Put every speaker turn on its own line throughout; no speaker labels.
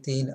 3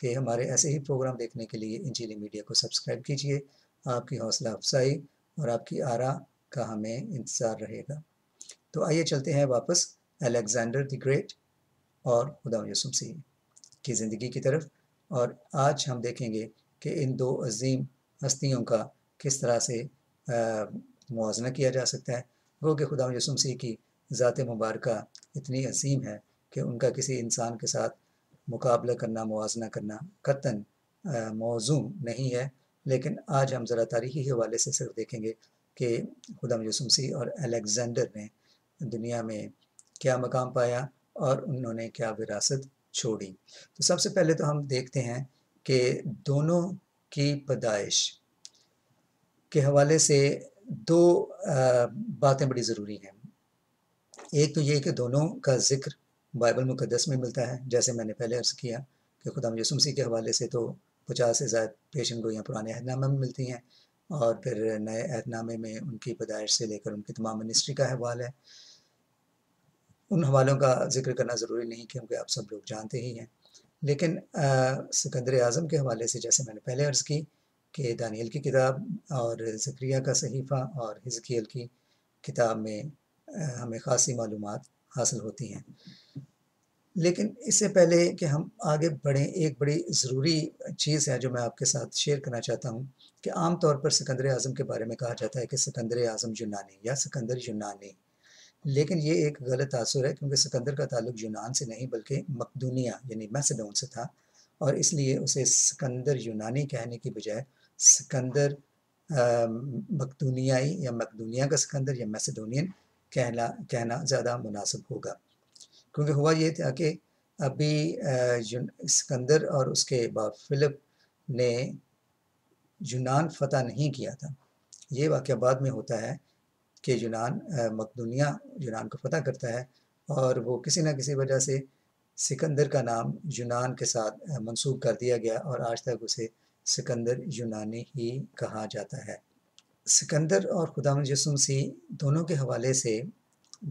کہ ہمارے ایسے ہی پروگرام دیکھنے کے لیے انجیلی میڈیا کو سبسکرائب کیجیے۔ آپ کی حوصلہ افزائی اور آپ کی آراء کا ہمیں انتظار رہے گا۔ تو آئیے چلتے ہیں واپس الیگزینڈر دی گریٹ اور خداوند یسوع مسیح کی زندگی کی طرف، اور آج ہم دیکھیں گے کہ ان دو عظیم ہستیوں کا کس طرح سے موازنہ کیا جا سکتا ہے۔ وہ کہ خداوند یسوع مسیح کی ذات مبارکہ اتنی عظیم ہے کہ ان کا کسی انسان کے ساتھ مقابلہ کرنا، موازنہ کرنا قطعاً موزوں نہیں ہے۔ لیکن آج ہم ذرا تاریخی حوالے سے صرف دیکھیں گے کہ خداوند یسوع مسیح اور الیگزینڈر نے دنیا میں کیا مقام پایا اور انہوں نے کیا وراثت چھوڑی۔ تو سب سے پہلے تو ہم دیکھتے ہیں کہ دونوں کی پیدائش کے حوالے سے دو باتیں بڑی ضروری ہیں۔ ایک تو یہ کہ دونوں کا ذکر بائبل مقدس میں ملتا ہے، جیسے میں نے پہلے عرض کیا کہ خداوند یسوع مسیح کے حوالے سے تو 50 سے زائد پیشن گوئیاں پرانے عہد نامہ میں ملتی ہیں، اور پھر نئے عہد نامے میں ان کی پیدائش سے لے کر ان کی تمام منسٹری کا حوالہ ہے۔ ان حوالوں کا ذکر کرنا ضروری نہیں کیونکہ آپ سب لوگ جانتے ہی ہیں۔ لیکن سکندر اعظم کے حوالے سے جیسے میں نے پہلے عرض کی کہ دانیل کی کتاب اور زکریا کا صحیفہ اور حزقیل کی کتاب میں ہمیں خاصی معلومات حاصل ہوتی ہیں۔ لیکن اس سے پہلے کہ ہم آگے بڑھیں، ایک بڑی ضروری چیز ہے جو میں آپ کے ساتھ شیئر کرنا چاہتا ہوں کہ عام طور پر سکندر اعظم کے بارے میں کہا جاتا ہے کہ سکندر اعظم یونانی یا سکندر یونانی، لیکن یہ ایک غلط تاثر ہے کیونکہ سکندر کا تعلق یونان سے نہیں بلکہ مقدونیہ یعنی میسیڈون سے تھا، اور اس لیے اسے سکندر یونانی کہنے کی بجائے سکندر مقدونیائی یا مقدونیہ کا سکندر یا میسیڈونین کہنا زیادہ مناسب ہوگا۔ کیونکہ ہوا یہ تھا کہ ابھی سکندر اور اس کے باپ فلپ نے یونان فتح نہیں کیا تھا۔ یہ واقعہ بعد میں ہوتا ہے کہ مقدونیہ یونان کو فتح کرتا ہے، اور وہ کسی نہ کسی وجہ سے سکندر کا نام یونان کے ساتھ منسوب کر دیا گیا، اور آج تک اسے سکندر یونانی ہی کہا جاتا ہے۔ سکندر اور خداوند یسوع مسیح دونوں کے حوالے سے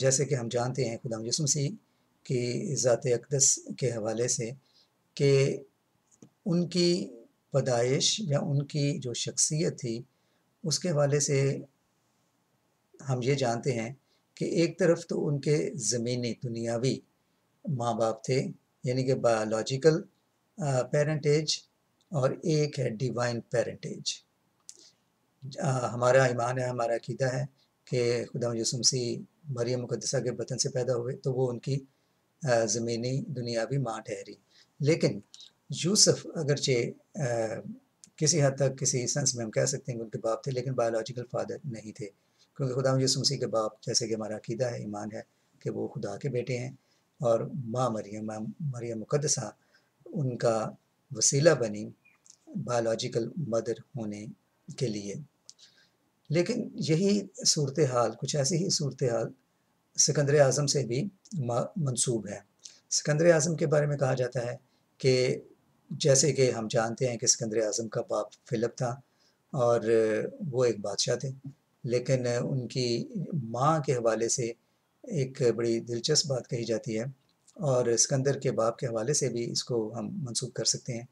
جیسے کہ ہم جانتے ہیں خداوند یسوع مسیح کی ذات اقدس کے حوالے سے کہ ان کی پیدائش یا ان کی جو شخصیت تھی اس کے حوالے سے ہم یہ جانتے ہیں کہ ایک طرف تو ان کے زمینی دنیاوی ماں باپ تھے، یعنی کہ بایولوجیکل پیرنٹیج، اور ایک ہے ڈیوائن پیرنٹیج۔ ہمارا ایمان ہے، ہمارا عقیدہ ہے کہ خداوند یسوع مسیح مریم مقدسہ کے بطن سے پیدا ہوئے تو وہ ان کی زمینی دنیاوی ماں ٹھہری، لیکن یوسف اگرچہ کسی حد تک کسی سینس میں ہم کہہ سکتے ہیں کہ ان کے باپ تھے، لیکن بایولوجیکل فادر نہیں تھے، کیونکہ خداوند یسوع مسیح کے باپ جیسے کہ ہمارا عقیدہ ہے، ایمان ہے کہ وہ خدا کے بیٹے ہیں، اور ماں مریم مقدسہ ان کا وسیلہ بنی بایولوجیکل مدر ہونے کے لیے۔ لیکن یہی صورتحال، کچھ ایسی ہی صورتحال سکندر اعظم سے بھی منسوب ہے۔ سکندر اعظم کے بارے میں کہا جاتا ہے کہ جیسے کہ ہم جانتے ہیں کہ سکندر اعظم کا باپ فلپ تھا اور وہ ایک بادشاہ تھے، لیکن ان کی ماں کے حوالے سے ایک بڑی دلچسپ بات کہی جاتی ہے، اور سکندر کے باپ کے حوالے سے بھی اس کو ہم منسوب کر سکتے ہیں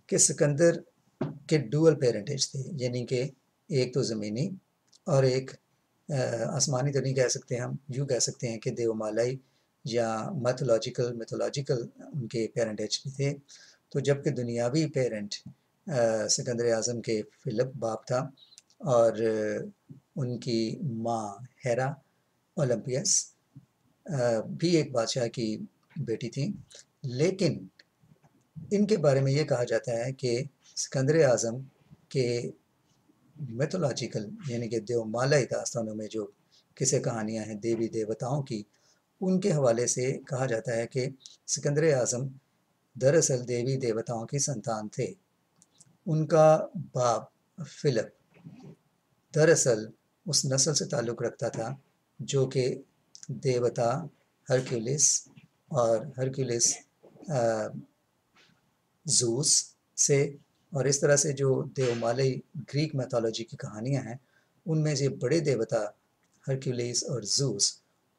کہ سکندر کے ڈوئل پیرنٹیج تھے، یعنی کہ ایک تو زمینی اور ایک آسمانی تو نہیں کہہ سکتے، ہم یوں کہہ سکتے ہیں کہ دیو مالائی یا میتھولوجیکل ان کے پیرنٹیج بھی تھے۔ تو جبکہ دنیاوی پیرنٹ سکندر اعظم کے فلپ باپ تھا، اور ان کی ماں ہیرا اولمپیس بھی ایک بادشاہ کی بیٹی تھی، لیکن ان کے بارے میں یہ کہا جاتا ہے کہ سکندر اعظم کے میتھولوجیکل یعنی کہ دیو مالائی داستانوں میں جو قصے کہانیاں ہیں دیوی دیوتاؤں کی، ان کے حوالے سے کہا جاتا ہے کہ سکندر اعظم دراصل دیوی دیوتاؤں کی سنتان تھے۔ ان کا باپ فلپ دراصل اس نسل سے تعلق رکھتا تھا جو کہ دیوتا ہرکیولس اور ہرکیولس زوس سے، اور اس طرح سے جو دیو مالائی گریک میتھولوجی کی کہانیاں ہیں ان میں سے بڑے دیوتا ہرکیولس اور زوس،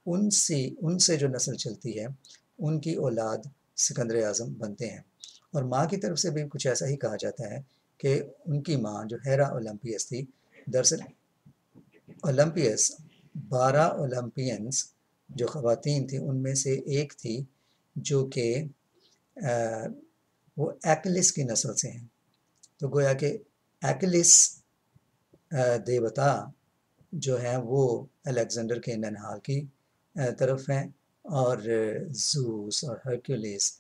ان سے جو نسل چلتی ہے ان کی اولاد سکندر اعظم بنتے ہیں، اور ماں کی طرف سے بھی کچھ ایسا ہی کہا جاتا ہے کہ ان کی ماں جو ہیرا اولمپیس تھی، دراصل اولمپیس 12 اولمپینز جو خواتین تھیں ان میں سے ایک تھی جو کہ وہ ایکلس کی نسل سے ہیں. تو گویا کہ ایکلس دیوتا جو ہیں وہ الیگزینڈر کے ننہال کی طرف ہیں، اور زوس اور ہرکیولیس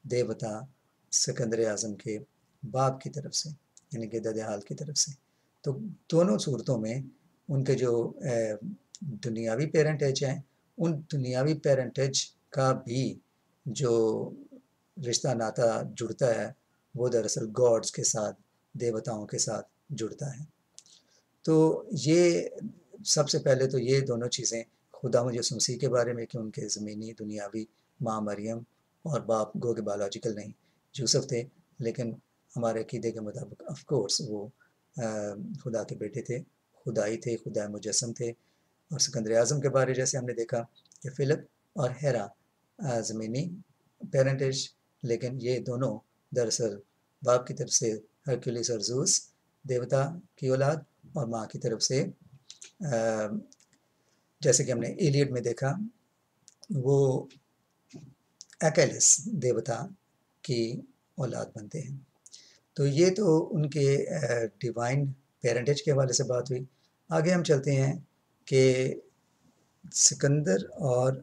دیوتا سکندر اعظم کے باپ کی طرف سے، یعنی کہ ددحال کی طرف سے. تو دونوں صورتوں میں ان کے جو دنیاوی پیرنٹیج ہیں، ان دنیاوی پیرنٹیج کا بھی جو رشتہ ناتا جڑتا ہے وہ دراصل گاڈز کے ساتھ، دیوتاؤں کے ساتھ جڑتا ہے. تو یہ سب سے پہلے تو یہ دونوں چیزیں خدا یسوع مسیح کے بارے میں کہ ان کے زمینی دنیاوی ماں مریم اور باپ گو کے بایولوجیکل نہیں یوسف تھے، لیکن ہمارے عقیدے کے مطابق آف کورس وہ خدا کے بیٹے تھے، خدائی تھے، خدا مجسم تھے. اور سکندر اعظم کے بارے جیسے ہم نے دیکھا کہ فلپ اور ہیرا زمینی پیرنٹیج، لیکن یہ دونوں دراصل باپ کی طرف سے ہرکیولیس اور زوس دیوتا کی اولاد، اور ماں کی طرف سے جیسے کہ ہم نے ایلیڈ میں دیکھا وہ ایکیلس دیوتا کی اولاد بنتے ہیں. تو یہ تو ان کے ڈیوائن پیرنٹیج کے حوالے سے بات ہوئی. آگے ہم چلتے ہیں کہ سکندر اور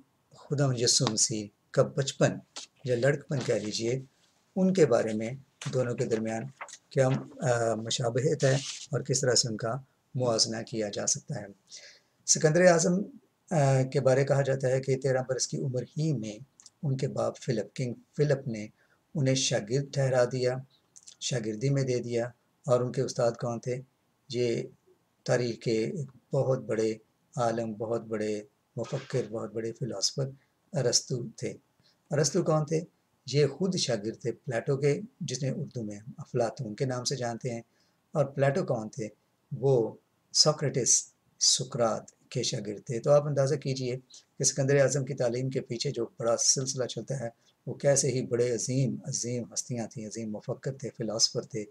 خدا یسوع مسیح کا بچپن یا لڑکپن کہہ لیجئے، ان کے بارے میں دونوں کے درمیان کیا مشابہت ہے اور کس طرح سے ان کا موازنہ کیا جا سکتا ہے. سکندر اعظم کے بارے کہا جاتا ہے کہ 13 برس کی عمر ہی میں ان کے باپ فلپ، کنگ فلپ نے انہیں شاگرد ٹھہرا دیا، شاگردی میں دے دیا. اور ان کے استاد کون تھے؟ یہ تاریخ کے بہت بڑے عالم، بہت بڑے مفکر، بہت بڑے فلاسفر ارسطو تھے. ارسطو کون تھے؟ یہ خود شاگرد تھے پلیٹو کے، جس نے اردو میں افلاطون کے نام سے جانتے ہیں. اور پلیٹو کون تھے؟ وہ سوکریٹس، سقراط کے شاگرد تھے. تو آپ اندازہ کیجئے کہ سکندر اعظم کی تعلیم کے پیچھے جو بڑا سلسلہ چلتا ہے وہ کیسے ہی بڑے عظیم ہستیاں تھیں، عظیم مفکر تھے، فلاسفر تھے،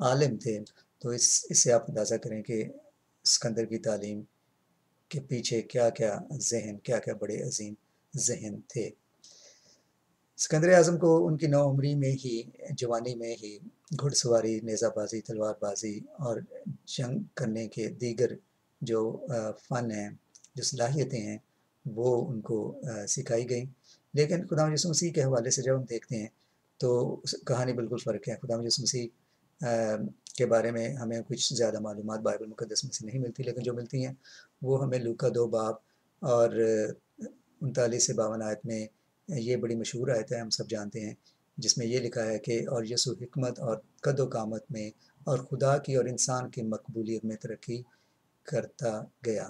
عالم تھے. تو اس سے آپ اندازہ کریں کہ سکندر کی تعلیم کے پیچھے کیا کیا ذہن، کیا کیا بڑے عظیم ذہن تھے. سکندر اعظم کو ان کی نوعمری میں ہی، جوانی میں ہی گھڑ سواری، نیزہ بازی، تلوار بازی اور جنگ کرنے کے دیگر جو فن ہیں، جو صلاحیتیں ہیں، وہ ان کو سکھائی گئیں. لیکن خدا یسوع مسیح کے حوالے سے جب ہم دیکھتے ہیں تو کہانی بالکل فرق ہے. خدا یسوع مسیح کے بارے میں ہمیں کچھ زیادہ معلومات بائبل مقدس میں سے نہیں ملتی، لیکن جو ملتی ہیں وہ ہمیں لوکا 2 باب اور 39 سے 52 آیت میں یہ بڑی مشہور آیت ہے، ہم سب جانتے ہیں، جس میں یہ لکھا ہے کہ اور یسوع حکمت اور قد و قامت میں اور خدا کی اور انسان کی مقبولیت میں ترقی کرتا گیا.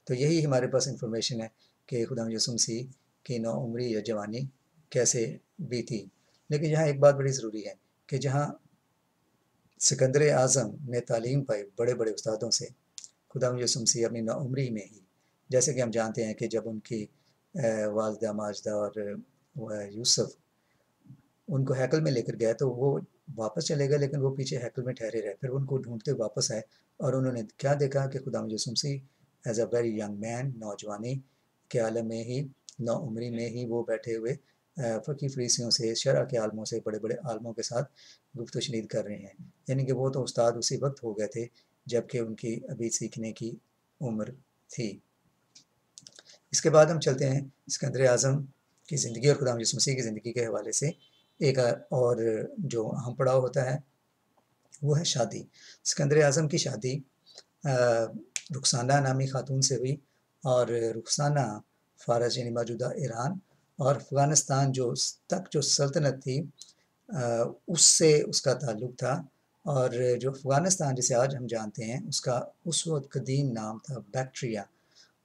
تو یہی ہمارے پاس انفارمیشن ہے کہ خدا یسوع مسیح کی نوعمری یا جوانی کیسے بیتی. لیکن یہاں ایک بات بڑی ضروری ہے کہ جہاں سکندر اعظم نے تعلیم پائی بڑے بڑے استادوں سے، خدا یسوع مسیح اپنی نوعمری میں ہی، جیسے کہ ہم جانتے ہیں کہ جب ان کی والدہ ماجدہ اور یوسف ان کو ہیکل میں لے کر گیا تو وہ واپس چلے گئے، لیکن وہ پیچھے ہیکل میں ٹھہرے رہے. پھر ان کو ڈھونڈتے واپس آئے اور انہوں نے کیا دیکھا کہ خدا یسوع مسیح is a very young man, نوجوانی کے عالم میں ہی، نوعمری میں ہی وہ بیٹھے ہوئے فقی فریسیوں سے، شرع کے عالموں سے، بڑے بڑے عالموں کے ساتھ گفت و شنید کر رہے ہیں. یعنی کہ وہ تو استاد اسی وقت ہو گئے تھے جب کہ ان کی ابھی سیکھنے کی عمر تھی. اس کے بعد ہم چلتے ہیں سکندر اعظم کی زندگی اور خدا یسوع مسیح کی زندگی کے حوالے سے ایک اور جو اہم پڑاؤ ہوتا ہے وہ ہے شادی. سکندر اعظم کی شادی رخسانہ نامی خاتون سے ہوئی، اور رخسانہ فارس یعنی موجودہ ایران اور افغانستان جو سلطنت تھی اس سے اس کا تعلق تھا. اور جو افغانستان جسے آج ہم جانتے ہیں اس کا اس وقت قدیم نام تھا بیکٹریا،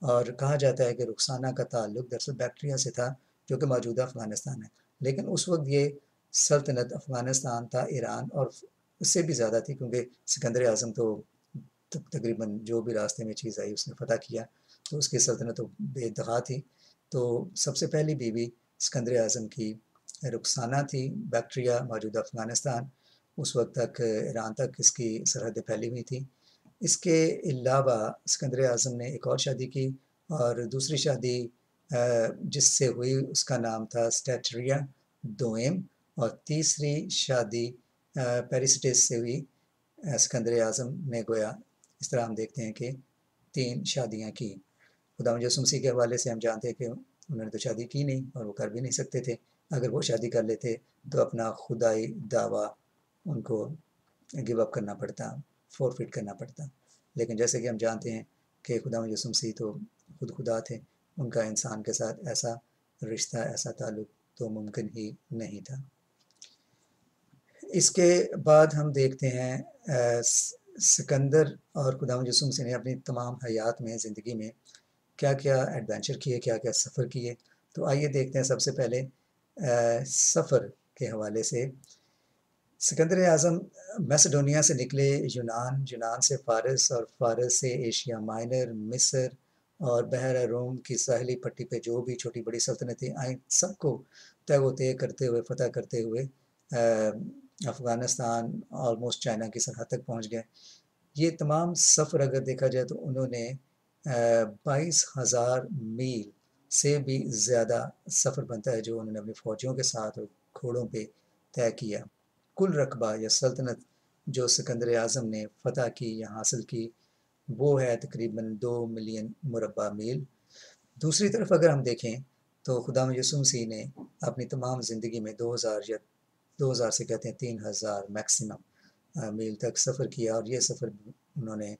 اور کہا جاتا ہے کہ رخسانہ کا تعلق دراصل بیکٹریا سے تھا جو کہ موجودہ افغانستان ہے. لیکن اس وقت یہ سلطنت افغانستان تھا، ایران، اور اس سے بھی زیادہ تھی کیونکہ سکندر اعظم تو تقریباً جو بھی راستے میں چیز آئی اس نے فتح کیا، تو اس کی سلطنت تو بے انتہا تھی. تو سب سے پہلی بیوی سکندر اعظم کی رخسانہ تھی بیکٹریا موجودہ افغانستان، اس وقت تک ایران تک اس کی سرحدیں پھیلی ہوئی تھیں۔ اس کے علاوہ اسکندر اعظم نے ایک اور شادی کی، اور دوسری شادی جس سے ہوئی اس کا نام تھا اسٹیٹریا دوئم، اور تیسری شادی پیرسٹس سے ہوئی اسکندر اعظم نے گویا اس طرح ہم دیکھتے ہیں کہ 3 شادیاں کی۔ خداوند یسوع مسیح کے حوالے سے ہم جانتے ہیں کہ انہوں نے تو شادی کی نہیں اور وہ کر بھی نہیں سکتے تھے۔ اگر وہ شادی کر لیتے تو اپنا خدائی دعویٰ ان کو گیو اپ کرنا پڑتا، فورفٹ کرنا پڑتا۔ لیکن جیسے کہ ہم جانتے ہیں کہ خداوند یسوع مسیح تو خود خدا تھے، ان کا انسان کے ساتھ ایسا رشتہ، ایسا تعلق تو ممکن ہی نہیں تھا۔ اس کے بعد ہم دیکھتے ہیں سکندر اور خداوند یسوع مسیح نے اپنی تمام حیات میں، زندگی میں کیا کیا ایڈونچر کیے، کیا کیا سفر کیے۔ تو آئیے دیکھتے ہیں سب سے پہلے سفر کے حوالے سے۔ سکندر اعظم میسیڈونیا سے نکلے یونان سے فارس، اور فارس سے ایشیا مائنر، مصر اور بحر روم کی ساحلی پٹی پہ جو بھی چھوٹی بڑی سلطنتیں آئیں، سب کو طے و طے کرتے ہوئے، فتح کرتے ہوئے افغانستان آلموسٹ چائنا کی سرحد تک پہنچ گئے۔ یہ تمام سفر اگر دیکھا جائے تو انہوں نے 22,000 میل سے بھی زیادہ سفر بنتا ہے جو انہوں نے اپنی فوجیوں کے ساتھ اور گھوڑوں پہ طے کیا۔ کل رقبہ یا سلطنت جو سکندر اعظم نے فتح کی یا حاصل کی وہ ہے تقریباً 2 ملین مربع میل۔ دوسری طرف اگر ہم دیکھیں تو خداوند یسوع مسیح نے اپنی تمام زندگی میں 2000 سے کہتے ہیں 3000 میکسیمم میل تک سفر کیا، اور یہ سفر انہوں نے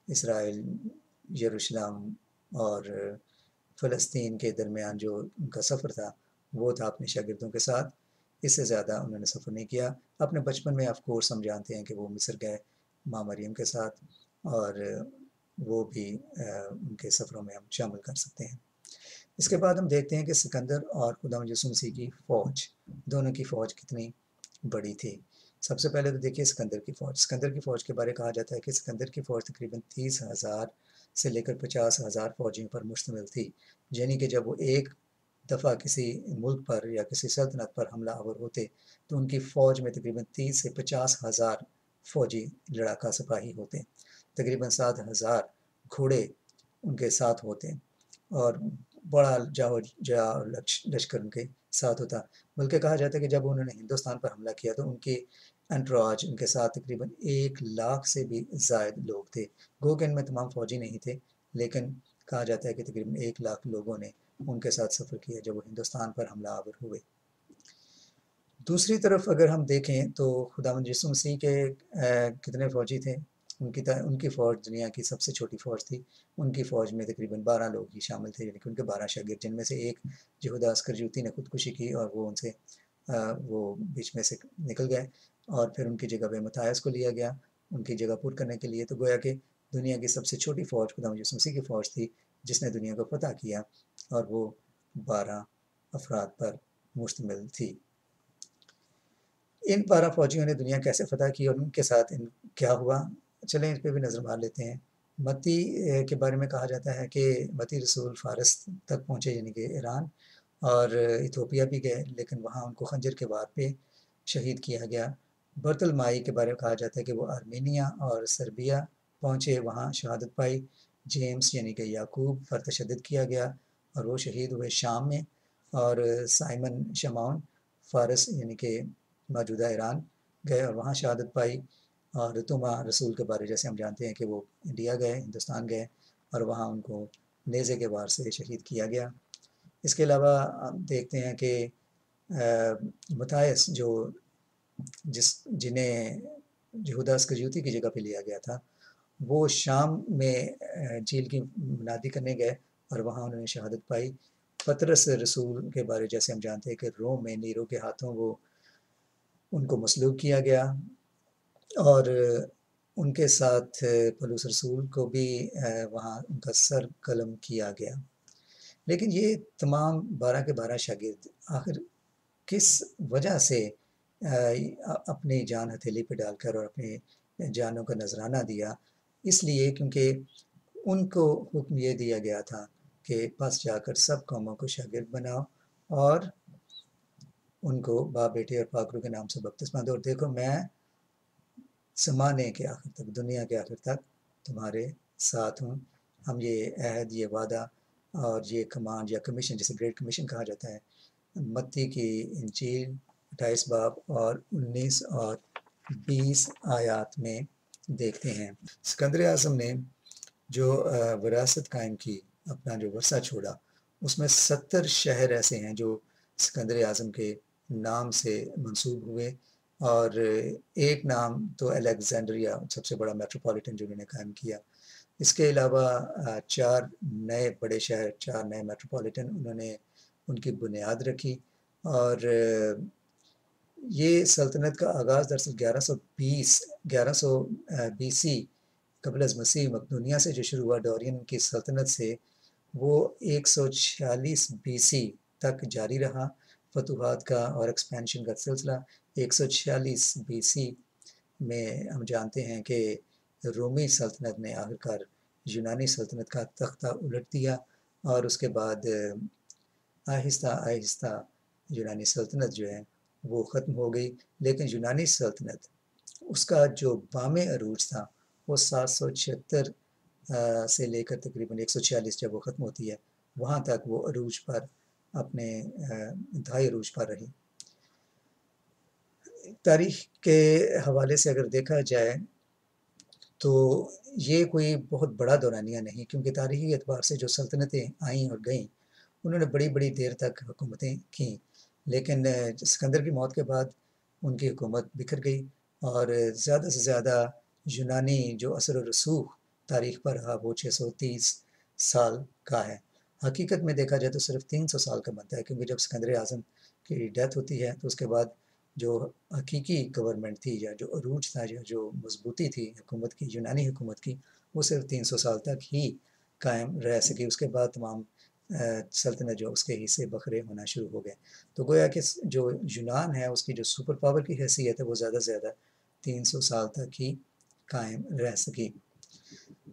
اسرائیل، یروشلم اور فلسطین کے درمیان جو ان کا سفر تھا وہ تھا اپنے شاگردوں کے ساتھ۔ اس سے زیادہ انہوں نے سفر نہیں کیا۔ اپنے بچپن میں آف کورس ہم جانتے ہیں کہ وہ مصر گئے ماں مریم کے ساتھ، اور وہ بھی ان کے سفروں میں ہم شامل کر سکتے ہیں۔ اس کے بعد ہم دیکھتے ہیں کہ سکندر اور خداوند یسوع مسیح کی فوج، دونوں کی فوج کتنی بڑی تھی۔ سب سے پہلے تو دیکھیے سکندر کی فوج۔ سکندر کی فوج کے بارے کہا جاتا ہے کہ سکندر کی فوج تقریباً 30,000 سے لے کر 50,000 فوجیوں پر مشتمل تھی، یعنی کہ جب وہ ایک دفعہ کسی ملک پر یا کسی سلطنت پر حملہ آور ہوتے تو ان کی فوج میں تقریباً 30 سے 50,000 فوجی لڑاکا سپاہی ہوتے، تقریباً 7,000 گھوڑے ان کے ساتھ ہوتے، اور بڑا لشکر ان کے ساتھ ہوتا۔ بلکہ کہا جاتا ہے کہ جب انہوں نے ہندوستان پر حملہ کیا تو ان کے انٹراج، ان کے ساتھ تقریباً 1,00,000 سے بھی زائد لوگ تھے۔ گو کہ ان میں تمام فوجی نہیں تھے، لیکن کہا جاتا ہے کہ تقریباً 1,00,000 لوگوں نے ان کے ساتھ سفر کیا جب وہ ہندوستان پر حملہ آور ہوئے۔ دوسری طرف اگر ہم دیکھیں تو خداوند یسوع مسیح کے کتنے فوجی تھے؟ ان کی فوج دنیا کی سب سے چھوٹی فوج تھی۔ ان کی فوج میں تقریباً 12 لوگ ہی شامل تھے، یعنی کہ ان کے 12 شاگرد، جن میں سے ایک یہودا اسکریوتی نے خودکشی کی اور وہ ان سے وہ بیچ میں سے نکل گئے، اور پھر ان کی جگہ پہ متیاس کو لیا گیا ان کی جگہ پور کرنے کے لیے۔ تو گویا کہ دنیا کی سب سے چھوٹی فوج خداوند یسوع مسیح کی فوج تھی جس نے دنیا کو فتح کیا، اور وہ 12 افراد پر مشتمل تھی۔ ان 12 فوجیوں نے دنیا کیسے فتح کی اور ان کے ساتھ کیا ہوا، چلیں اس پہ بھی نظر مار لیتے ہیں۔ متی کے بارے میں کہا جاتا ہے کہ متی رسول فارس تک پہنچے، یعنی کہ ایران، اور ایتھوپیا بھی گئے، لیکن وہاں ان کو خنجر کے وار پہ شہید کیا گیا۔ برتلمائی کے بارے میں کہا جاتا ہے کہ وہ آرمینیا اور سربیا پہنچے، وہاں شہادت پائی۔ جیمز یعنی کہ یعقوب پر تشدد کیا گیا اور وہ شہید ہوئے شام میں، اور سائمن شمعون فارس یعنی کہ موجودہ ایران گئے اور وہاں شہادت پائی، اور توما رسول کے بارے جیسے ہم جانتے ہیں کہ وہ انڈیا گئے، ہندوستان گئے، اور وہاں ان کو نیزے کے وار سے شہید کیا گیا۔ اس کے علاوہ ہم دیکھتے ہیں کہ متیاس جنہیں یہودا اسکریوتی کی جگہ پہ لیا گیا تھا، وہ شام میں جھیل کی منادی کرنے گئے اور وہاں انہوں نے شہادت پائی۔ پطرس رسول کے بارے جیسے ہم جانتے ہیں کہ روم میں نیرو کے ہاتھوں وہ ان کو مسلوب کیا گیا، اور ان کے ساتھ پولس رسول کو بھی وہاں ان کا سر قلم کیا گیا۔ لیکن یہ تمام 12 کے 12 شاگرد آخر کس وجہ سے اپنی جان ہتھیلی پہ ڈال کر اور اپنی جانوں کا نذرانہ دیا؟ اس لیے کیونکہ ان کو حکم یہ دیا گیا تھا کہ پس جا کر سب قوموں کو شاگرد بناؤ اور ان کو باپ بیٹے اور پاک روح کے نام سے بپتسمہ دو، اور دیکھو میں زمانے کے آخر تک، دنیا کے آخر تک تمہارے ساتھ ہوں۔ ہم یہ عہد، یہ وعدہ اور یہ کمانڈ یا کمیشن، جسے گریٹ کمیشن کہا جاتا ہے، متی کی انجیل 28 باب اور 19 اور 20 آیات میں دیکھتے ہیں۔ سکندر اعظم نے جو وراثت قائم کی، اپنا جو ورثہ چھوڑا، اس میں 70 شہر ایسے ہیں جو سکندر اعظم کے نام سے منسوب ہوئے، اور ایک نام تو الیگزینڈریا، سب سے بڑا میٹروپولیٹن جو انہوں نے قائم کیا۔ اس کے علاوہ 4 نئے بڑے شہر، 4 نئے میٹروپولیٹن انہوں نے ان کی بنیاد رکھی، اور یہ سلطنت کا آغاز دراصل 1100 BC قبل از مسیح مقدونیہ سے جو شروع ہوا، ڈورین کی سلطنت سے، وہ 146 BC تک جاری رہا فتوحات کا اور ایکسپینشن کا سلسلہ۔ 146 BC میں ہم جانتے ہیں کہ رومی سلطنت نے آخرکار یونانی سلطنت کا تختہ الٹ دیا، اور اس کے بعد آہستہ آہستہ یونانی سلطنت جو ہے وہ ختم ہو گئی۔ لیکن یونانی سلطنت، اس کا جو بام عروج تھا وہ 776 سے لے کر تقریباً 146 جب وہ ختم ہوتی ہے، وہاں تک وہ عروج پر، اپنے انتہائی عروج پر رہی۔ تاریخ کے حوالے سے اگر دیکھا جائے تو یہ کوئی بہت بڑا دورانیہ نہیں، کیونکہ تاریخی اعتبار سے جو سلطنتیں آئیں اور گئیں، انہوں نے بڑی بڑی دیر تک حکومتیں کیں، لیکن سکندر کی موت کے بعد ان کی حکومت بکھر گئی، اور زیادہ سے زیادہ یونانی جو اثر و رسوخ تاریخ پر رہا وہ 630 سال کا ہے۔ حقیقت میں دیکھا جائے تو صرف 300 سال کا بنتا ہے، کیونکہ جب سکندر اعظم کی ڈیتھ ہوتی ہے تو اس کے بعد جو حقیقی گورنمنٹ تھی، یا جو عروج تھا، یا جو مضبوطی تھی حکومت کی، یونانی حکومت کی، وہ صرف 300 سال تک ہی قائم رہ سکی۔ اس کے بعد تمام سلطنت جو اس کے حصے بکھرے ہونا شروع ہو گئے۔ تو گویا کہ جو یونان ہے، اس کی جو سپر پاور کی حیثیت ہے، وہ زیادہ سے زیادہ 300 سال تک ہی قائم رہ سکی۔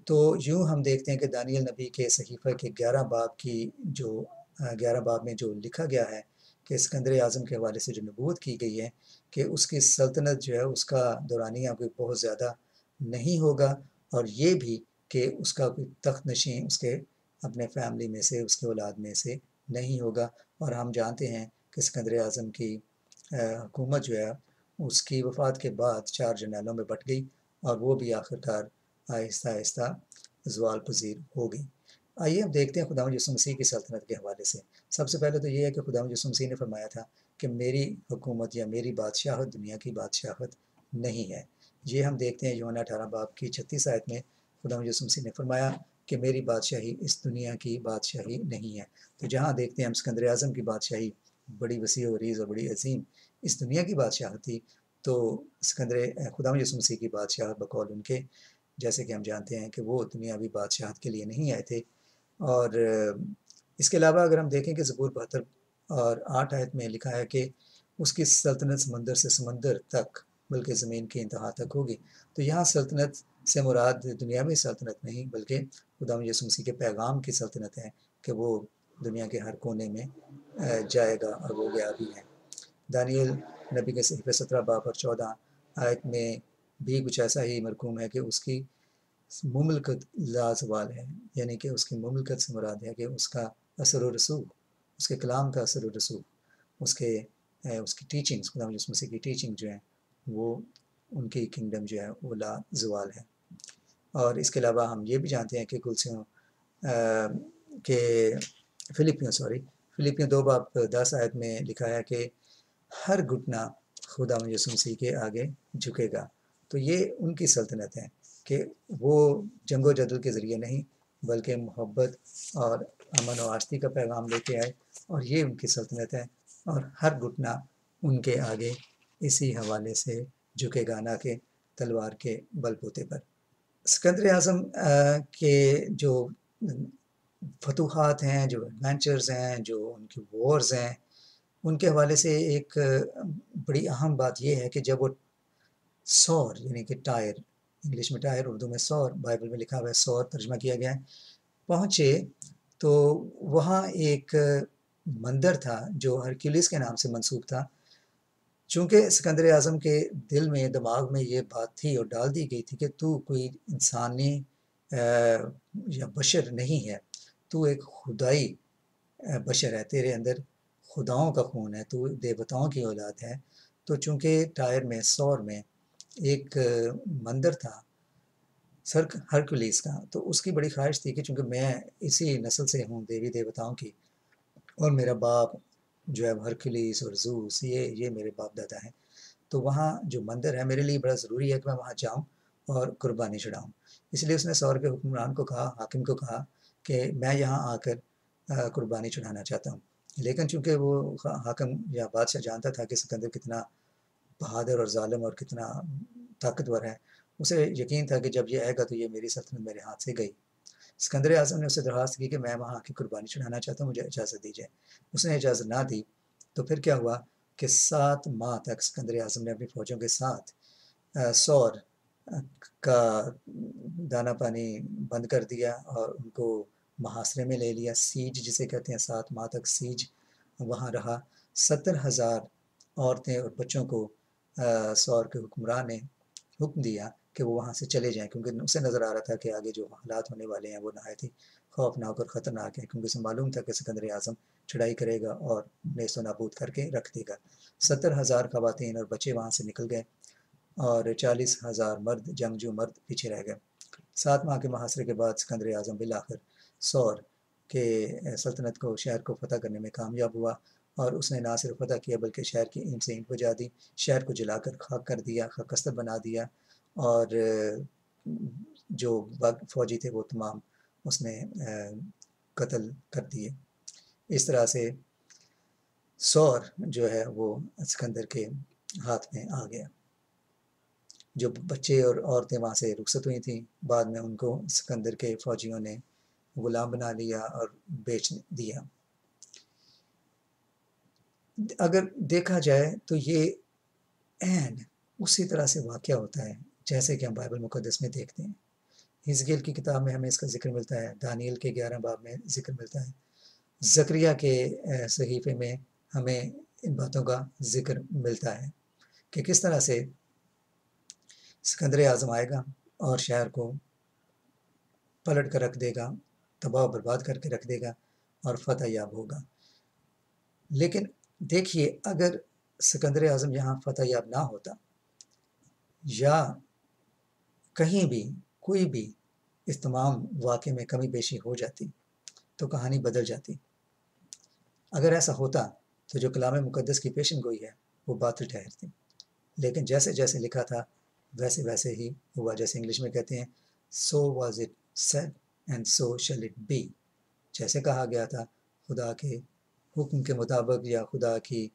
تو یوں ہم دیکھتے ہیں کہ دانیل نبی کے صحیفہ کے 11 باب کی جو 11 باب میں جو لکھا گیا ہے کہ سکندر اعظم کے حوالے سے جو نبوت کی گئی ہے کہ اس کی سلطنت جو ہے، اس کا دورانیہ کوئی بہت زیادہ نہیں ہوگا، اور یہ بھی کہ اس کا کوئی تخت نشین اس کے اپنے فیملی میں سے، اس کے اولاد میں سے نہیں ہوگا۔ اور ہم جانتے ہیں کہ سکندر اعظم کی حکومت جو ہے، اس کی وفات کے بعد 4 جرنیلوں میں بٹ گئی، اور وہ بھی آخرکار آہستہ آہستہ زوال پذیر ہو گئی۔ آئیے اب دیکھتے ہیں خداوند یسوع مسیح کی سلطنت کے حوالے سے۔ سب سے پہلے تو یہ ہے کہ خداوند یسوع مسیح نے فرمایا تھا کہ میری حکومت یا میری بادشاہت دنیا کی بادشاہت نہیں ہے۔ یہ ہم دیکھتے ہیں یوحنا 18 باب کی 36 آیت میں خداوند یسوع مسیح نے فرمایا کہ میری بادشاہی اس دنیا کی بادشاہی نہیں ہے۔ تو جہاں دیکھتے ہیں ہم سکندر اعظم کی بادشاہی بڑی وسیع و عریض اور بڑی عظیم اس دنیا کی بادشاہت تھی، تو خداوند یسوع مسیح کی بادشاہت بقول ان کے، جیسے کہ ہم جانتے ہیں کہ وہ دنیاوی بادشاہت کے لیے نہیں آئے تھے۔ اور اس کے علاوہ اگر ہم دیکھیں کہ زبور 72 اور 8 آیت میں لکھا ہے کہ اس کی سلطنت سمندر سے سمندر تک، بلکہ زمین کی انتہا تک ہوگی۔ تو یہاں سلطنت سے مراد دنیاوی سلطنت نہیں، بلکہ خداوند یسوع مسیح کے پیغام کی سلطنت ہے کہ وہ دنیا کے ہر کونے میں جائے گا، اور وہ گیا بھی ہے۔ دانیل نبی کے صحیفہ 17 باب اور 14 آیت میں بھی کچھ ایسا ہی مرقوم ہے کہ اس کی مملکت لازوال ہے، یعنی کہ اس کی مملکت سے مراد ہے کہ اس کا اثر و رسوخ، اس کے کلام کا اثر و رسوخ، اس کی ٹیچنگز، خداوند یسوع مسیح کی ٹیچنگ جو ہیں، وہ ان کی کنگڈم جو ہے وہ لازوال ہے۔ اور اس کے علاوہ ہم یہ بھی جانتے ہیں کہ کہ فلپیوں 2 باب 10 آیت میں لکھا ہے کہ ہر گھٹنا خداوند یسوع مسیح کے آگے جھکے گا۔ تو یہ ان کی سلطنت ہے کہ وہ جنگ و جدل کے ذریعے نہیں، بلکہ محبت اور امن و آشتی کا پیغام لے کے آئے، اور یہ ان کی سلطنت ہے، اور ہر گھٹنا ان کے آگے اسی حوالے سے جھکے گا، نہ کہ تلوار کے بل بوتے پر۔ سکندر اعظم کے جو فتوحات ہیں، جو ایڈونچرز ہیں، جو ان کی وارز ہیں، ان کے حوالے سے ایک بڑی اہم بات یہ ہے کہ جب وہ سور، یعنی کہ ٹائر، انگلش میں ٹائر، اردو میں سور، بائبل میں لکھا ہوا ہے سور، ترجمہ کیا گیا ہے، پہنچے، تو وہاں ایک مندر تھا جو ہرکیولس کے نام سے منسوب تھا، چونکہ سکندر اعظم کے دل میں دماغ میں یہ بات تھی اور ڈال دی گئی تھی کہ تو کوئی انسانی یا بشر نہیں ہے، تو ایک خدائی بشر ہے، تیرے اندر خداؤں کا خون ہے، تو دیوتاؤں کی اولاد ہے۔ تو چونکہ ٹائر میں سور میں ایک مندر تھا ہرکولیس کا، تو اس کی بڑی خواہش تھی کہ چونکہ میں اسی نسل سے ہوں دیوی دیوتاؤں کی، اور میرا باپ جو ہے ہرکولیس اور زوس، یہ میرے باپ دادا ہیں، تو وہاں جو مندر ہے میرے لیے بڑا ضروری ہے کہ میں وہاں جاؤں اور قربانی چڑھاؤں۔ اس لیے اس نے سور کے حکمران کو کہا، حاکم کو کہا کہ میں یہاں آ کر قربانی چڑھانا چاہتا ہوں۔ لیکن چونکہ وہ حاکم یا بادشاہ جانتا تھا کہ سکندر کتنا بہادر اور ظالم اور کتنا طاقتور ہے، اسے یقین تھا کہ جب یہ آئے گا تو یہ میری سلطنت میرے ہاتھ سے گئی۔ سکندر اعظم نے اسے درخواست کی کہ میں وہاں کی قربانی چڑھانا چاہتا ہوں، مجھے اجازت دیجیے۔ اس نے اجازت نہ دی تو پھر کیا ہوا کہ 7 ماہ تک سکندر اعظم نے اپنی فوجوں کے ساتھ سور کا دانہ پانی بند کر دیا اور ان کو محاصرے میں لے لیا، سیج جسے کہتے ہیں، 7 ماہ تک سیج وہاں رہا۔ 70,000 عورتیں اور بچوں کو سور کے حکمران نے حکم دیا کہ وہ وہاں سے چلے جائیں، کیونکہ اسے نظر آ رہا تھا کہ آگے جو حالات ہونے والے ہیں وہ نہایت ہی خوفناک اور خطرناک ہیں، کیونکہ اسے معلوم تھا کہ سکندر اعظم چڑھائی کرے گا اور نیست و نابود کر کے رکھ دے گا۔ 70,000 خواتین اور بچے وہاں سے نکل گئے اور 40,000 مرد، جنگجو مرد پیچھے رہ گئے۔ 7 ماہ کے محاصرے کے بعد سکندر اعظم بالآخر سور کے سلطنت کو، شہر کو فتح کرنے میں کامیاب ہوا، اور اس نے نہ صرف فتح کیا بلکہ شہر کی اینٹ سے اینٹ بجا دی، شہر کو جلا کر خاک کر دیا، خاکستر بنا دیا، اور جو فوجی تھے وہ تمام اس نے قتل کر دیے۔ اس طرح سے سور جو ہے وہ سکندر کے ہاتھ میں آ گیا۔ جو بچے اور عورتیں وہاں سے رخصت ہوئی تھیں، بعد میں ان کو سکندر کے فوجیوں نے غلام بنا لیا اور بیچ دیا۔ اگر دیکھا جائے تو یہ عین اسی طرح سے واقعہ ہوتا ہے جیسے کہ ہم بائبل مقدس میں دیکھتے ہیں۔ حزقیل کی کتاب میں ہمیں اس کا ذکر ملتا ہے، دانیل کے 11 باب میں ذکر ملتا ہے، زکریا کے صحیفے میں ہمیں ان باتوں کا ذکر ملتا ہے کہ کس طرح سے سکندر اعظم آئے گا اور شہر کو پلٹ کر رکھ دے گا، تباہ و برباد کر کے رکھ دے گا اور فتح یاب ہوگا۔ لیکن دیکھیے، اگر سکندر اعظم یہاں فتح یاب نہ ہوتا یا کہیں بھی کوئی بھی اس تمام واقعے میں کمی بیشی ہو جاتی تو کہانی بدل جاتی۔ اگر ایسا ہوتا تو جو کلام مقدس کی پیشن گوئی ہے وہ باطل ٹھہرتی، لیکن جیسے جیسے لکھا تھا ویسے ویسے ہی ہوا، جیسے انگلش میں کہتے ہیں so was it said and so shall it be، جیسے کہا گیا تھا خدا کے حکم کے مطابق یا خدا کی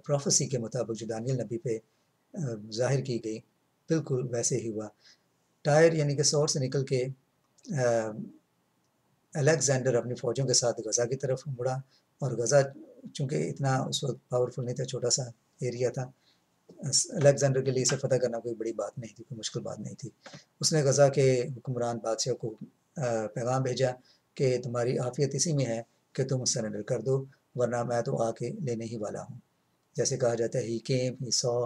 پروفیسی کے مطابق جو دانیل نبی پہ ظاہر کی گئی، بالکل ویسے ہی ہوا۔ ٹائر یعنی کہ سور سے نکل کے الیگزینڈر اپنی فوجوں کے ساتھ غزہ کی طرف مڑا، اور غزہ چونکہ اتنا اس وقت پاورفل نہیں تھا، چھوٹا سا ایریا تھا، الیگزینڈر کے لیے اسے فتح کرنا کوئی بڑی بات نہیں تھی، کوئی مشکل بات نہیں تھی۔ اس نے غزہ کے حکمران بادشاہ کو پیغام بھیجا کہ تمہاری عافیت اسی میں ہے کہ تم سرنڈر کر دو، ورنہ میں تو آ کے لینے ہی والا ہوں۔ جیسے کہا جاتا ہے he came, he saw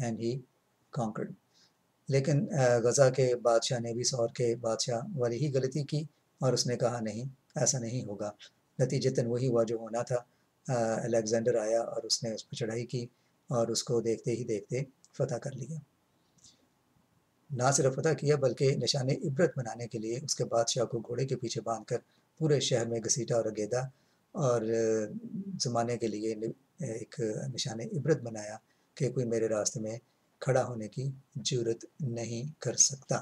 and he conquered۔ لیکن غزہ کے بادشاہ نے بھی سور کے بادشاہ والی ہی غلطی کی، اور اس نے کہا نہیں، ایسا نہیں ہوگا۔ نتیجتاً وہی ہوا جو ہونا تھا، الیگزینڈر آیا اور اس نے اس پہ چڑھائی کی اور اس کو دیکھتے ہی دیکھتے فتح کر لیا۔ نہ صرف فتح کیا بلکہ نشان عبرت بنانے کے لیے اس کے بادشاہ کو گھوڑے کے پیچھے باندھ کر پورے شہر میں گھسیٹا اور اگیدا، اور زمانے کے لیے ایک نشان عبرت بنایا کہ کوئی میرے راستے میں کھڑا ہونے کی جرت نہیں کر سکتا۔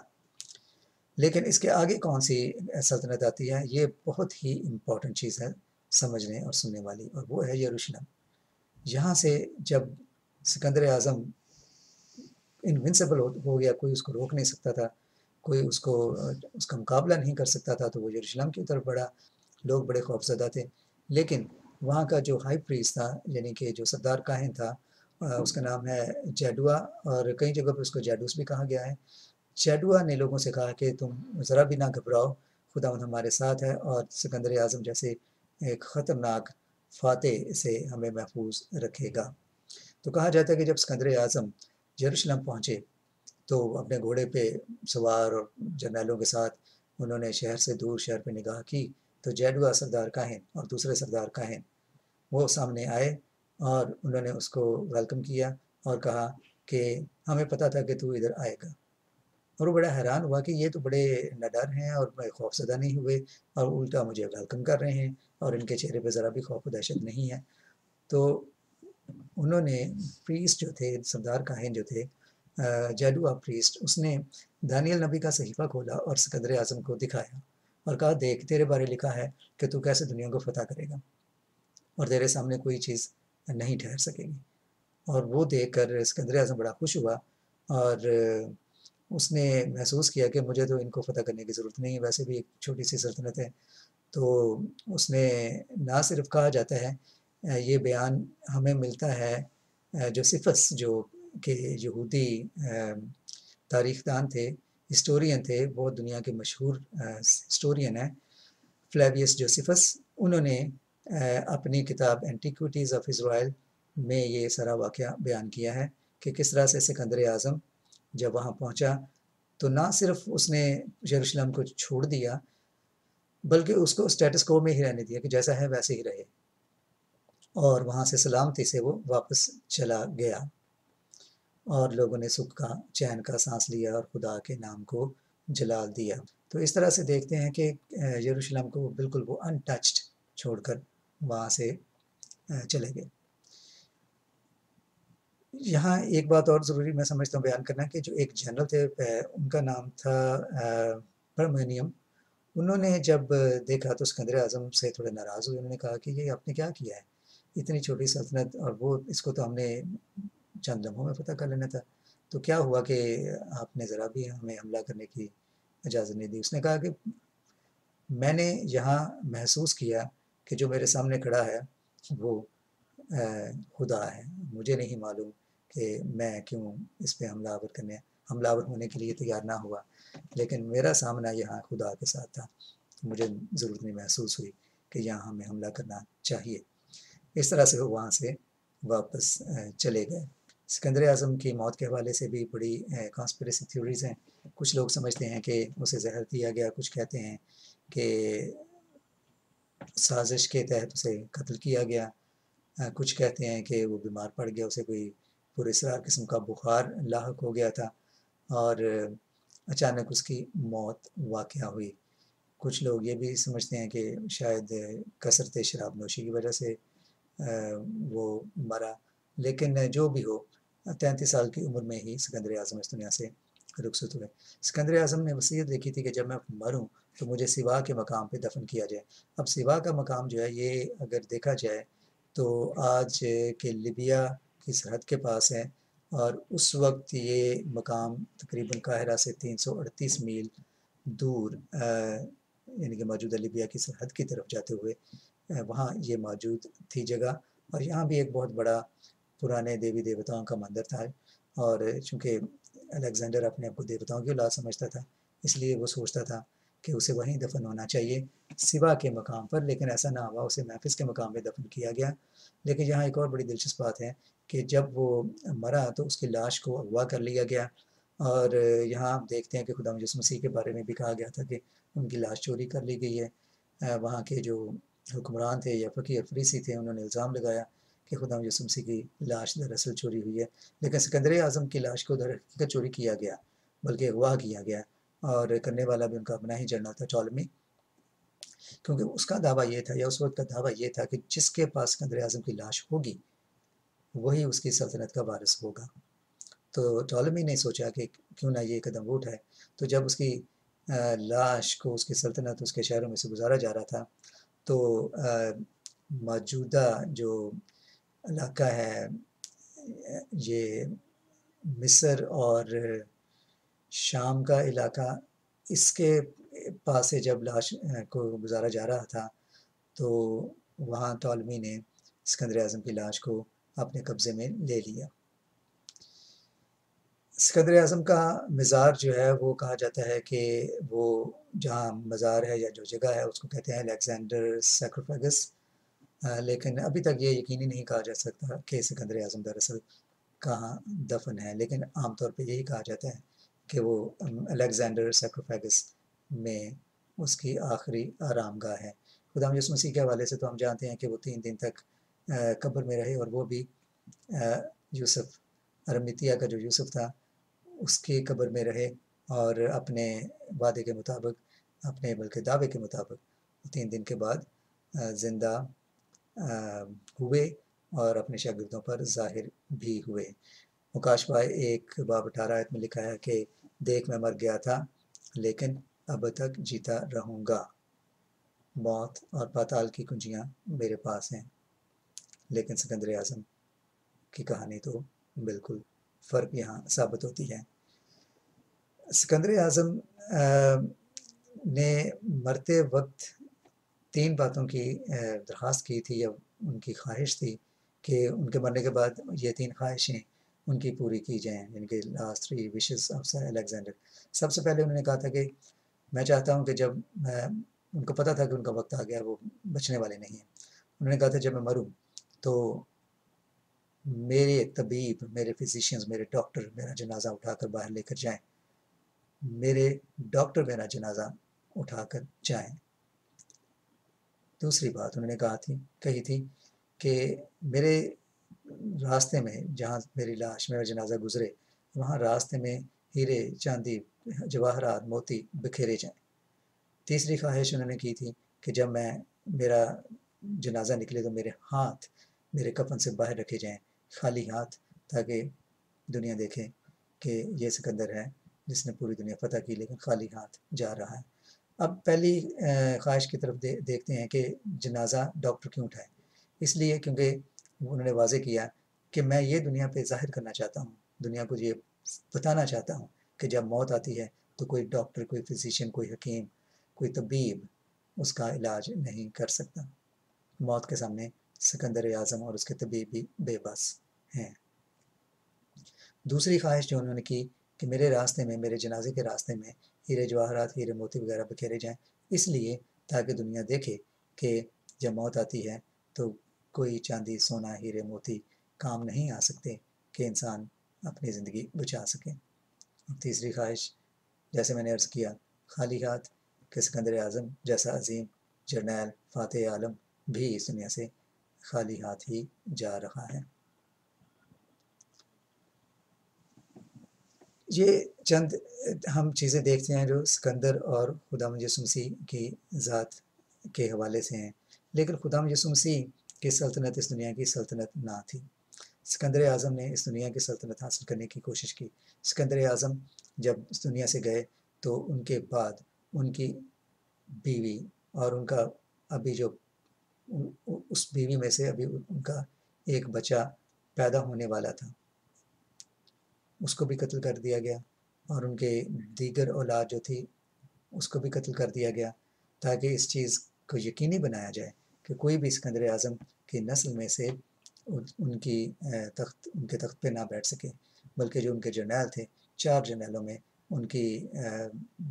لیکن اس کے آگے کون سی سلطنت آتی ہے، یہ بہت ہی امپورٹنٹ چیز ہے سمجھنے اور سننے والی، اور وہ ہے یروشلم۔ یہاں سے جب سکندر اعظم انونسیبل ہو گیا، کوئی اس کو روک نہیں سکتا تھا، کوئی اس کا مقابلہ نہیں کر سکتا تھا، تو وہ یروشلم کی طرف بڑھا۔ لوگ بڑے خوفزدہ تھے، لیکن وہاں کا جو ہائی پریس تھا، یعنی کہ جو سردار کاہن تھا، اس کا نام ہے جیڈوا، اور کئی جگہ پر اس کو جیڈوس بھی کہا گیا ہے۔ جیڈوا نے لوگوں سے کہا کہ تم ذرا بھی نہ گھبراؤ، خداوند ہمارے ساتھ ہے، اور سکندر اعظم جیسے ایک خطرناک فاتح سے ہمیں محفوظ رکھے گا۔ تو کہا جاتا ہے کہ جب اسکندر اعظم یروشلم پہنچے تو اپنے گھوڑے پہ سوار اور جرنیلوں کے ساتھ انہوں نے شہر سے دور شہر پہ نگاہ کی تو جیڈوا سردار کاہن اور دوسرے سردار کاہن وہ سامنے آئے اور انہوں نے اس کو ویلکم کیا اور کہا کہ ہمیں پتہ تھا کہ تو ادھر آئے گا۔ اور وہ بڑا حیران ہوا کہ یہ تو بڑے نڈر ہیں اور خوف زدہ نہیں ہوئے اور الٹا مجھے ویلکم کر رہے ہیں اور ان کے چہرے پہ ذرا بھی خوف و دہشت نہیں ہے۔ تو انہوں نے پریسٹ جو تھے، سردار کاہن جو تھے، جیڈوا پریسٹ، اس نے دانیل نبی کا صحیفہ کھولا اور سکندر اعظم کو دکھایا اور کہا دیکھ تیرے بارے لکھا ہے کہ تو کیسے دنیا کو فتح کرے گا اور تیرے سامنے کوئی چیز نہیں ٹھہر سکے گی۔ اور وہ دیکھ کر سکندر اعظم بڑا خوش ہوا اور اس نے محسوس کیا کہ مجھے تو ان کو فتح کرنے کی ضرورت نہیں ہے، ویسے بھی ایک چھوٹی سی سلطنت ہے۔ تو اس نے نہ صرف کہا جاتا ہے، یہ بیان ہمیں ملتا ہے جوسفس جو کہ یہودی تاریخ دان تھے، ہسٹورین تھے، بہت دنیا کے مشہور ہسٹورین ہیں، فلیویس جوسفس، انہوں نے اپنی کتاب اینٹیکوٹیز آف اسرائیل میں یہ سارا واقعہ بیان کیا ہے کہ کس طرح سے سکندر اعظم جب وہاں پہنچا تو نہ صرف اس نے یروشلم کو چھوڑ دیا بلکہ اس کو اسٹیٹس کو میں ہی رہنے دیا کہ جیسا ہے ویسے ہی رہے، اور وہاں سے سلامتی سے وہ واپس چلا گیا اور لوگوں نے سکھ کا چین کا سانس لیا اور خدا کے نام کو جلال دیا۔ تو اس طرح سے دیکھتے ہیں کہ یروشلم کو بالکل وہ انٹچڈ چھوڑ کر وہاں سے چلے گئے۔ یہاں ایک بات اور ضروری میں سمجھتا ہوں بیان کرنا کہ جو ایک جنرل تھے ان کا نام تھا پرمینیم، انہوں نے جب دیکھا تو سکندر اعظم سے تھوڑے ناراض ہوئے، انہوں نے کہا کہ یہ آپ نے کیا کیا ہے، اتنی چھوٹی سلطنت اور وہ اس کو تو ہم نے چند لمحوں میں فتح کر لینا تھا، تو کیا ہوا کہ آپ نے ذرا بھی ہمیں حملہ کرنے کی اجازت نہیں دی۔ اس نے کہا کہ میں نے یہاں محسوس کیا کہ جو میرے سامنے کھڑا ہے وہ خدا ہے، مجھے نہیں معلوم کہ میں کیوں اس پہ حملہ آور ہونے کے لیے تیار نہ ہوا، لیکن میرا سامنا یہاں خدا کے ساتھ تھا، مجھے ضرورت نہیں محسوس ہوئی کہ یہاں ہمیں حملہ کرنا چاہیے۔ اس طرح سے وہ وہاں سے واپس چلے گئے۔ سکندر اعظم کی موت کے حوالے سے بھی بڑی کانسپریسی تھیوریز ہیں۔ کچھ لوگ سمجھتے ہیں کہ اسے زہر دیا گیا، کچھ کہتے ہیں کہ سازش کے تحت اسے قتل کیا گیا، کچھ کہتے ہیں کہ وہ بیمار پڑ گیا، اسے کوئی پراسرار قسم کا بخار لاحق ہو گیا تھا اور اچانک اس کی موت واقع ہوئی۔ کچھ لوگ یہ بھی سمجھتے ہیں کہ شاید کثرت شراب نوشی کی وجہ سے وہ مرا، لیکن جو بھی ہو 33 سال کی عمر میں ہی سکندر اعظم اس دنیا سے رخصت ہوئے۔ سکندر اعظم نے وصیت لکھی تھی کہ جب میں مروں تو مجھے سوا کے مقام پہ دفن کیا جائے۔ اب سوا کا مقام جو ہے یہ اگر دیکھا جائے تو آج کے لیبیا کی سرحد کے پاس ہے، اور اس وقت یہ مقام تقریباً قاہرہ سے 338 میل دور یعنی کہ موجودہ لیبیا کی سرحد کی طرف جاتے ہوئے وہاں یہ موجود تھی جگہ، اور یہاں بھی ایک بہت بڑا پرانے دیوی دیوتاؤں کا مندر تھا، اور چونکہ الیگزینڈر اپنے آپ کو دیوتاؤں کی اولاد سمجھتا تھا اس لیے وہ سوچتا تھا کہ اسے وہیں دفن ہونا چاہیے سوا کے مقام پر، لیکن ایسا نہ ہوا، اسے میمفس کے مقام پہ دفن کیا گیا۔ لیکن یہاں ایک اور بڑی دلچسپ بات ہے کہ جب وہ مرا تو اس کی لاش کو اغوا کر لیا گیا، اور یہاں آپ دیکھتے ہیں کہ خدا یسوع مسیح کے بارے میں بھی کہا گیا تھا کہ ان کی لاش چوری کر لی گئی ہے۔ وہاں کے جو حکمران تھے یا فقیہ اور فریسی تھے انہوں نے الزام لگایا کہ خدا یسوع مسیح کی لاش دراصل چوری ہوئی ہے، لیکن سکندر اعظم کی لاش کو در حقیقت چوری کیا گیا بلکہ اغوا کیا گیا، اور کرنے والا بھی ان کا اپنا ہی جنرل تھا ٹولمی، کیونکہ اس کا دعویٰ یہ تھا یا اس وقت کا دعویٰ یہ تھا کہ جس کے پاس سکندر اعظم کی لاش ہوگی وہی اس کی سلطنت کا وارث ہوگا۔ تو ٹولمی نے سوچا کہ کیوں نہ یہ قدم وہ اٹھائے، تو جب اس کی لاش کو اس کی سلطنت اس کے شہروں میں سے گزارا جا رہا تھا تو موجودہ جو علاقہ ہے یہ مصر اور شام کا علاقہ، اس کے پاس سے جب لاش کو گزارا جا رہا تھا تو وہاں ٹولمی نے سکندر اعظم کی لاش کو اپنے قبضے میں لے لیا۔ سکندر اعظم کا مزار جو ہے وہ کہا جاتا ہے کہ وہ جہاں مزار ہے یا جو جگہ ہے اس کو کہتے ہیں الیگزینڈر سیکروفیگس، لیکن ابھی تک یہ یقینی نہیں کہا جا سکتا کہ سکندر اعظم دراصل کہاں دفن ہے، لیکن عام طور پہ یہی کہا جاتا ہے کہ وہ الیگزینڈر سیکروفیگس میں اس کی آخری آرام گاہ ہے۔ خدا یسوع مسیح کے حوالے سے تو ہم جانتے ہیں کہ وہ 3 دن تک قبر میں رہے، اور وہ بھی یوسف ارمیتیا کا جو یوسف تھا اس کی قبر میں رہے، اور اپنے وعدے کے مطابق، اپنے بلکہ دعوے کے مطابق 3 دن کے بعد زندہ ہوئے اور اپنے شاگردوں پر ظاہر بھی ہوئے۔ مکاشفہ 1:18 آیت میں لکھا ہے کہ دیکھ میں مر گیا تھا لیکن اب تک جیتا رہوں گا، موت اور پاتال کی کنجیاں میرے پاس ہیں۔ لیکن سکندر اعظم کی کہانی تو بالکل فرق یہاں ثابت ہوتی ہے۔ سکندر اعظم نے مرتے وقت 3 باتوں کی درخواست کی تھی، یا ان کی خواہش تھی کہ ان کے مرنے کے بعد یہ 3 خواہشیں ان کی پوری کی جائیں، یعنی کہ last 3 wishes of sir Alexander. سب سے پہلے انہوں نے کہا تھا کہ میں چاہتا ہوں کہ جب ان کو پتہ تھا کہ ان کا وقت آ گیا، وہ بچنے والے نہیں ہیں، انہوں نے کہا تھا جب میں مروں تو میرے طبیب، میرے فزیشینز، میرے ڈاکٹر میرا جنازہ اٹھا کر باہر لے کر جائیں، میرے ڈاکٹر میرا جنازہ اٹھا کر جائیں۔ دوسری بات انہوں نے کہی تھی کہ میرے راستے میں، جہاں میری لاش، میرا جنازہ گزرے، وہاں راستے میں ہیرے، چاندی، جواہرات، موتی بکھیرے جائیں۔ تیسری خواہش انہوں نے کی تھی کہ جب میرا جنازہ نکلے تو میرے ہاتھ میرے کفن سے باہر رکھے جائیں، خالی ہاتھ، تاکہ دنیا دیکھے کہ یہ سکندر ہے جس نے پوری دنیا فتح کی لیکن خالی ہاتھ جا رہا ہے۔ اب پہلی خواہش کی طرف دیکھتے ہیں کہ جنازہ ڈاکٹر کیوں اٹھائے۔ اس لیے کیونکہ انہوں نے واضح کیا کہ میں یہ دنیا پہ ظاہر کرنا چاہتا ہوں، دنیا کو یہ بتانا چاہتا ہوں کہ جب موت آتی ہے تو کوئی ڈاکٹر، کوئی فزیشین، کوئی حکیم، کوئی طبیب اس کا علاج نہیں کر سکتا۔ موت کے سامنے سکندر اعظم اور اس کے طبیب بھی بے بس ہیں۔ دوسری خواہش جو انہوں نے کی کہ میرے راستے میں، میرے جنازے کے راستے میں ہیرے جواہرات، ہیرے موتی وغیرہ بکھیرے جائیں، اس لیے تاکہ دنیا دیکھے کہ جب موت آتی ہے تو کوئی چاندی، سونا، ہیرے، موتی کام نہیں آ سکتے کہ انسان اپنی زندگی بچا سکے۔ اور تیسری خواہش، جیسے میں نے عرض کیا، خالی ہاتھ، کہ سکندر اعظم جیسا عظیم جرنیل، فاتح عالم بھی اس دنیا سے خالی ہاتھ ہی جا رہا ہے۔ یہ چند ہم چیزیں دیکھتے ہیں جو سکندر اور خداوند یسوع مسیح کی ذات کے حوالے سے ہیں، لیکن خداوند یسوع مسیح کی سلطنت اس دنیا کی سلطنت نہ تھی۔ سکندر اعظم نے اس دنیا کی سلطنت حاصل کرنے کی کوشش کی۔ سکندر اعظم جب اس دنیا سے گئے تو ان کے بعد ان کی بیوی اور ان کا ابھی جو اس بیوی میں سے ابھی ان کا ایک بچہ پیدا ہونے والا تھا، اس کو بھی قتل کر دیا گیا، اور ان کے دیگر اولاد جو تھی اس کو بھی قتل کر دیا گیا، تاکہ اس چیز کو یقینی بنایا جائے کہ کوئی بھی سکندر اعظم کی نسل میں سے ان کے تخت پہ نہ بیٹھ سکے، بلکہ جو ان کے جرنیل تھے، 4 جرنیلوں میں ان کی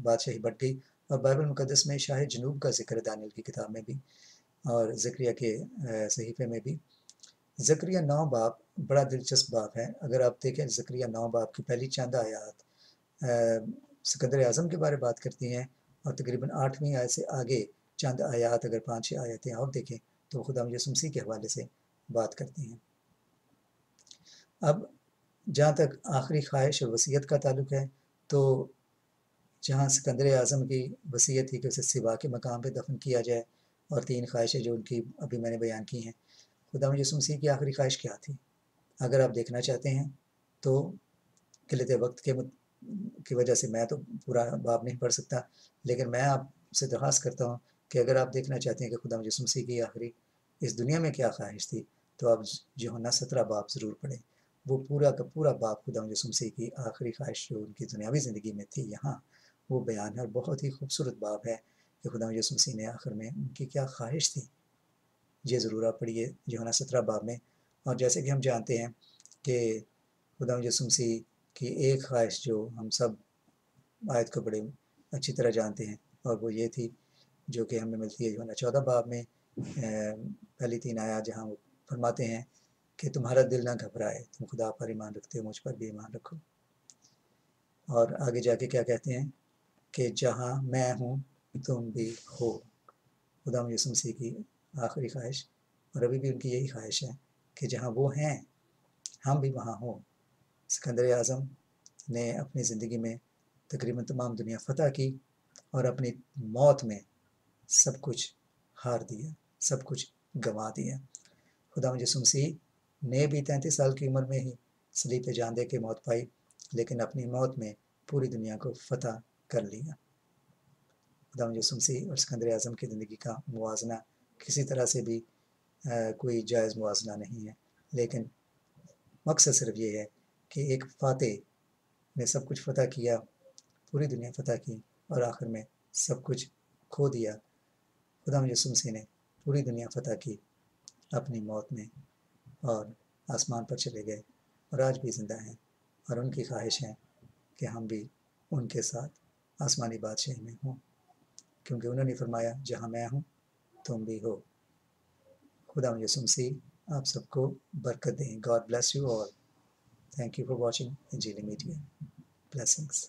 بادشاہی بڑھ گئی۔ اور بائبل مقدس میں شاہ جنوب کا ذکر دانیل کی کتاب میں بھی، اور زکریا کے صحیفے میں بھی۔ زکریا 9 باب بڑا دلچسپ باب ہے۔ اگر آپ دیکھیں زکریا 9 باب کی پہلی چند آیات سکندر اعظم کے بارے بات کرتی ہیں، اور تقریباً 8ویں آیت سے آگے چند آیات، اگر 5-6 آیتیں اور دیکھیں تو خدا یسوع مسیح کے حوالے سے بات کرتی ہیں۔ اب جہاں تک آخری خواہش اور وصیت کا تعلق ہے، تو جہاں سکندر اعظم کی وصیت تھی کہ اسے سوا کے مقام پہ دفن کیا جائے، اور 3 خواہشیں جو ان کی ابھی میں نے بیان کی ہیں، خدا یسوع مسیح کی آخری خواہش کیا تھی؟ اگر آپ دیکھنا چاہتے ہیں تو قلت وقت کی وجہ سے میں تو پورا باب نہیں پڑھ سکتا، لیکن میں آپ سے درخواست کرتا ہوں کہ اگر آپ دیکھنا چاہتے ہیں کہ خدا یسوع مسیح کی آخری اس دنیا میں کیا خواہش تھی، تو آپ یوحنا 17 باب ضرور پڑھیں۔ وہ پورا کا پورا باب خدا یسوع مسیح کی آخری خواہش جو ان کی دنیاوی زندگی میں تھی یہاں وہ بیان ہے، اور بہت ہی خوبصورت باب ہے کہ خدا یسوع مسیح نے آخر میں ان کی کیا خواہش تھی۔ یہ ضرور آپ پڑھیے یوحنا 17 باب میں۔ اور جیسے کہ ہم جانتے ہیں کہ خدا یسوع مسیح کی ایک خواہش جو ہم سب آیت کو بڑے اچھی طرح جانتے ہیں، اور وہ یہ تھی جو کہ ہمیں ملتی ہے یوحنا 14 باب میں، پہلی 3 آیات جہاں وہ فرماتے ہیں کہ تمہارا دل نہ گھبرائے، تم خدا پر ایمان رکھتے ہو، مجھ پر بھی ایمان رکھو۔ اور آگے جا کے کیا کہتے ہیں کہ جہاں میں ہوں تم بھی ہو۔ خدا یسوع مسیح کی آخری خواہش، اور ابھی بھی ان کی یہی خواہش ہے کہ جہاں وہ ہیں ہم بھی وہاں ہوں۔ سکندر اعظم نے اپنی زندگی میں تقریباً تمام دنیا فتح کی اور اپنی موت میں سب کچھ ہار دیا، سب کچھ گنوا دیا۔ خدا یسوع مسیح نے بھی 33 سال کی عمر میں ہی صلیب پہ جان دے کے موت پائی، لیکن اپنی موت میں پوری دنیا کو فتح کر لیا۔ خدا یسوع مسیح اور سکندر اعظم کی زندگی کا موازنہ کسی طرح سے بھی کوئی جائز موازنہ نہیں ہے، لیکن مقصد صرف یہ ہے کہ ایک فاتح نے سب کچھ فتح کیا، پوری دنیا فتح کی، اور آخر میں سب کچھ کھو دیا۔ خدا یسوع مسیح نے پوری دنیا فتح کی اپنی موت میں، اور آسمان پر چلے گئے، اور آج بھی زندہ ہیں، اور ان کی خواہش ہے کہ ہم بھی ان کے ساتھ آسمانی بادشاہی میں ہوں، کیونکہ انہوں نے فرمایا جہاں میں ہوں تم بھی ہو۔ خدا یسوع مسیح آپ سب کو برکت دیں۔ God bless you all. Thank you for watching Injili Media. Blessings.